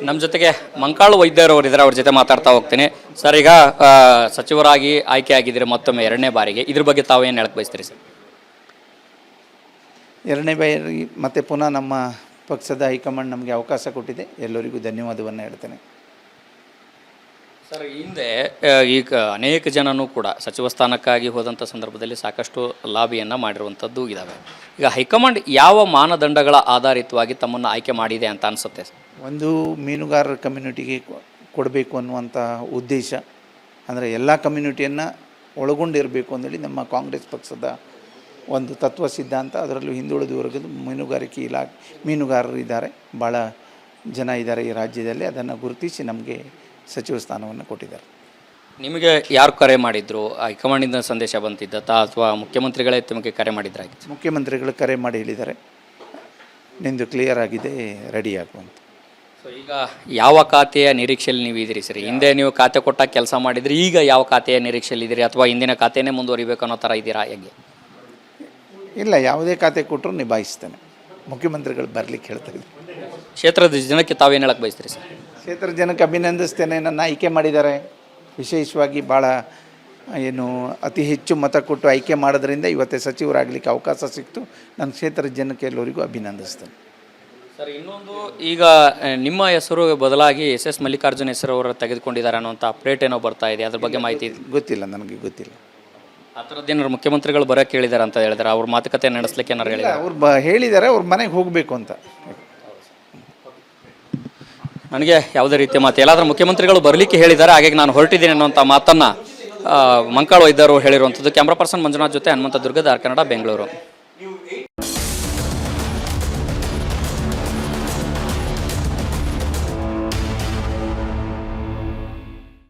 ನಮ್ಮ ಜೊತೆಗೆ ಮಂಕಾಳು ವೈದ್ಯರವರು ಇದ್ದಾರೆ, ಅವ್ರ ಜೊತೆ ಮಾತಾಡ್ತಾ ಹೋಗ್ತೀನಿ. ಸರ್, ಈಗ ಸಚಿವರಾಗಿ ಆಯ್ಕೆ ಆಗಿದ್ದೀರಿ ಮತ್ತೊಮ್ಮೆ 2ನೇ ಬಾರಿಗೆ, ಇದ್ರ ಬಗ್ಗೆ ತಾವು ಏನು ಹೇಳಕ್ಕೆ ಬಯಸ್ತೀರಿ ಸರ್? 2ನೇ ಬಾರಿ ಮತ್ತೆ ಪುನಃ ನಮ್ಮ ಪಕ್ಷದ ಹೈಕಮಾಂಡ್ ನಮಗೆ ಅವಕಾಶ ಕೊಟ್ಟಿದೆ, ಎಲ್ಲರಿಗೂ ಧನ್ಯವಾದವನ್ನು ಹೇಳ್ತೇನೆ. ಸರ್, ಹಿಂದೆ ಈಗ ಅನೇಕ ಜನನೂ ಕೂಡ ಸಚಿವ ಸ್ಥಾನಕ್ಕಾಗಿ ಹೋದಂಥ ಸಂದರ್ಭದಲ್ಲಿ ಸಾಕಷ್ಟು ಲಾಬಿಯನ್ನು ಮಾಡಿರುವಂಥದ್ದು ಇದ್ದಾವೆ. ಈಗ ಹೈಕಮಾಂಡ್ ಯಾವ ಮಾನದಂಡಗಳ ಆಧಾರಿತವಾಗಿ ತಮ್ಮನ್ನು ಆಯ್ಕೆ ಮಾಡಿದೆ ಅಂತ ಅನಿಸುತ್ತೆ ಸರ್? ಒಂದು ಮೀನುಗಾರರ ಕಮ್ಯುನಿಟಿಗೆ ಕೊಡಬೇಕು ಅನ್ನುವಂಥ ಉದ್ದೇಶ, ಅಂದರೆ ಎಲ್ಲ ಕಮ್ಯುನಿಟಿಯನ್ನು ಒಳಗೊಂಡಿರಬೇಕು ಅಂದೇಳಿ ನಮ್ಮ ಕಾಂಗ್ರೆಸ್ ಪಕ್ಷದ ಒಂದು ತತ್ವ ಸಿದ್ಧಾಂತ. ಅದರಲ್ಲೂ ಹಿಂದುಳಿದ ವರ್ಗದ ಮೀನುಗಾರರು ಇದ್ದಾರೆ, ಭಾಳ ಜನ ಇದ್ದಾರೆ ಈ ರಾಜ್ಯದಲ್ಲಿ. ಅದನ್ನು ಗುರುತಿಸಿ ನಮಗೆ ಸಚಿವ ಸ್ಥಾನವನ್ನು ಕೊಟ್ಟಿದ್ದಾರೆ. ನಿಮಗೆ ಯಾರು ಕರೆ ಮಾಡಿದ್ರು? ಹೈಕಮಾಂಡಿಂದ ಸಂದೇಶ ಬಂತಿದ್ದತ್ತಾ ಅಥವಾ ಮುಖ್ಯಮಂತ್ರಿಗಳೇ ನಿಮಗೆ ಕರೆ ಮಾಡಿದ್ರಾಗಿತ್ತು? ಮುಖ್ಯಮಂತ್ರಿಗಳು ಕರೆ ಮಾಡಿ ಹೇಳಿದ್ದಾರೆ, ನಿಂದು ಕ್ಲಿಯರ್ ಆಗಿದೆ, ರೆಡಿ ಆಗುವಂತ. ಸೊ ಈಗ ಯಾವ ಖಾತೆಯ ನಿರೀಕ್ಷೆಯಲ್ಲಿ ನೀವು ಇದ್ದೀರಿ ಸರಿ? ಹಿಂದೆ ನೀವು ಖಾತೆ ಕೊಟ್ಟಾಗ ಕೆಲಸ ಮಾಡಿದ್ರಿ, ಈಗ ಯಾವ ಖಾತೆಯ ನಿರೀಕ್ಷೆಯಲ್ಲಿ ಇದ್ದೀರಿ ಅಥವಾ ಹಿಂದಿನ ಖಾತೆಯೇ ಮುಂದುವರಿಬೇಕು ಅನ್ನೋ ಥರ ಇದ್ದೀರಾ ಹೇಗೆ? ಇಲ್ಲ, ಯಾವುದೇ ಖಾತೆ ಕೊಟ್ಟರು ನಿಭಾಯಿಸ್ತೇನೆ. ಮುಖ್ಯಮಂತ್ರಿಗಳು ಬರಲಿಕ್ಕೆ ಹೇಳ್ತಾ ಇದ್ದಾರೆ. ಕ್ಷೇತ್ರದ ಜನಕ್ಕೆ ತಾವೇನು ಹೇಳಕ್ಕೆ ಬಯಸ್ತೀರಿ ಸರ್? ಕ್ಷೇತ್ರ ಜನಕ್ಕೆ ಅಭಿನಂದಿಸ್ತೇನೆ. ನನ್ನ ಆಯ್ಕೆ ಮಾಡಿದ್ದಾರೆ, ವಿಶೇಷವಾಗಿ ಭಾಳ ಅತಿ ಹೆಚ್ಚು ಮತ ಕೊಟ್ಟು ಆಯ್ಕೆ ಮಾಡೋದ್ರಿಂದ ಇವತ್ತೇ ಸಚಿವರಾಗಲಿಕ್ಕೆ ಅವಕಾಶ ಸಿಕ್ತು. ನನ್ನ ಕ್ಷೇತ್ರದ ಜನಕ್ಕೆ ಎಲ್ಲರಿಗೂ ಅಭಿನಂದಿಸ್ತೇನೆ. ಸರ್, ಇನ್ನೊಂದು, ಈಗ ನಿಮ್ಮ ಹೆಸರು ಬದಲಾಗಿ SS ಮಲ್ಲಿಕಾರ್ಜುನ್ ಹೆಸರು ಅವರು ತೆಗೆದುಕೊಂಡಿದ್ದಾರೆ ಅನ್ನೋಂಥ ಅಪ್ಡೇಟ್ ಏನೋ ಬರ್ತಾ ಇದೆ, ಅದ್ರ ಬಗ್ಗೆ ಮಾಹಿತಿ ಗೊತ್ತಿಲ್ಲ, ನನಗೆ ಗೊತ್ತಿಲ್ಲ. ಆ ಥರದ್ದೇನಾದ್ರು ಮುಖ್ಯಮಂತ್ರಿಗಳು ಬರೋಕ್ಕೆ ಹೇಳಿದ್ದಾರೆ ಅಂತ ಹೇಳಿದ್ದಾರೆ, ಅವ್ರ ಮಾತುಕತೆ ನಡೆಸಲಿಕ್ಕೆ ಏನಾರು ಹೇಳಿದ್ದಾರೆ? ಅವ್ರು ಹೇಳಿದ್ದಾರೆ, ಅವ್ರ ಮನೆಗೆ ಹೋಗಬೇಕು ಅಂತ. ನನಗೆ ಯಾವುದೇ ರೀತಿಯ ಮಾತು ಎಲ್ಲಾದರೂ ಮುಖ್ಯಮಂತ್ರಿಗಳು ಬರಲಿಕ್ಕೆ ಹೇಳಿದ್ದಾರೆ, ಹಾಗಾಗಿ ನಾನು ಹೊರಟಿದ್ದೀನಿ ಅನ್ನೋಂಥ ಮಾತನ್ನು ಮಂಕಾಳು ವೈದ್ಯರು ಹೇಳಿರುವಂಥದ್ದು. ಕ್ಯಾಮ್ರಾ ಪರ್ಸನ್ ಮಂಜುನಾಥ್ ಜೊತೆ ಹನುಮಂತ ದುರ್ಗದ ಆರ್ ಕನ್ನಡ, ಬೆಂಗಳೂರು.